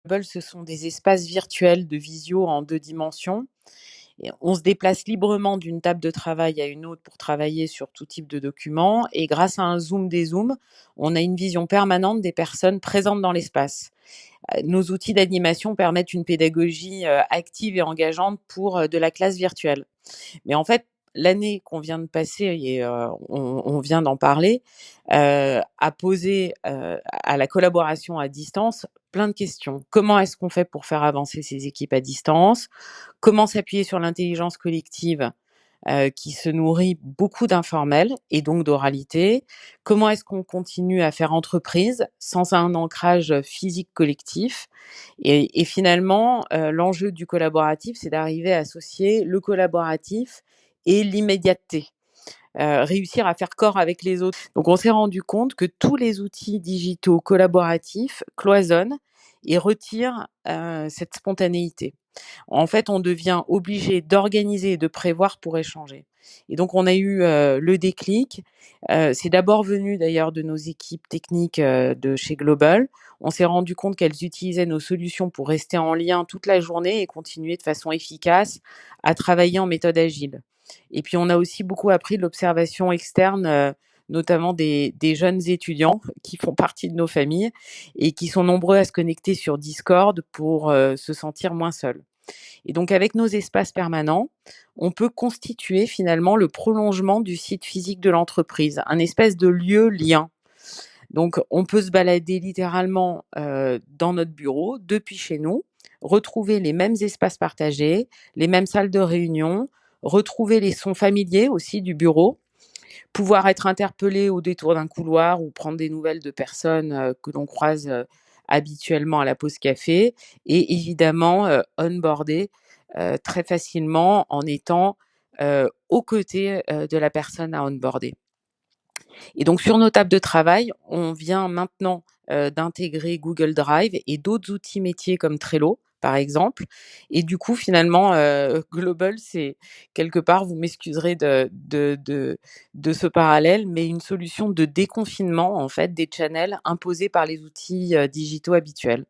Bubble, ce sont des espaces virtuels de visio en 2 dimensions et on se déplace librement d'une table de travail à une autre pour travailler sur tout type de documents et grâce à un zoom dézoom, on a une vision permanente des personnes présentes dans l'espace. Nos outils d'animation permettent une pédagogie, active et engageante pour, de la classe virtuelle. Mais en fait, l'année qu'on vient de passer et on vient d'en parler, a posé, à la collaboration à distance plein de questions. Comment est-ce qu'on fait pour faire avancer ces équipes à distance? Comment s'appuyer sur l'intelligence collective, qui se nourrit beaucoup d'informel et donc d'oralité? Comment est-ce qu'on continue à faire entreprise sans un ancrage, physique collectif? Et finalement, l'enjeu du collaboratif, c'est d'arriver à associer le collaboratif et l'immédiateté, réussir à faire corps avec les autres. Donc on s'est rendu compte que tous les outils digitaux collaboratifs cloisonnent et retirent, cette spontanéité. En fait, on devient obligé d'organiser et de prévoir pour échanger. Et donc on a eu, le déclic, c'est d'abord venu d'ailleurs de nos équipes techniques, de chez Global. On s'est rendu compte qu'elles utilisaient nos solutions pour rester en lien toute la journée et continuer de façon efficace à travailler en méthode agile. Et puis on a aussi beaucoup appris de l'observation externe, notamment des jeunes étudiants qui font partie de nos familles et qui sont nombreux à se connecter sur Discord pour, se sentir moins seuls. Et donc avec nos espaces permanents, on peut constituer finalement le prolongement du site physique de l'entreprise, un espèce de lieu lien. Donc on peut se balader littéralement, dans notre bureau, depuis chez nous, retrouver les mêmes espaces partagés, les mêmes salles de réunion, retrouver les sons familiers aussi du bureau, pouvoir être interpellé au détour d'un couloir ou prendre des nouvelles de personnes, que l'on croise, habituellement à la pause café et évidemment, onboarder, très facilement en étant, aux côtés, de la personne à onboarder. Et donc sur nos tables de travail, on vient maintenant, d'intégrer Google Drive et d'autres outils métiers comme Trello, par exemple. Et du coup, finalement, Global, c'est quelque part, vous m'excuserez de ce parallèle, mais une solution de déconfinement, en fait, des channels imposés par les outils, digitaux habituels.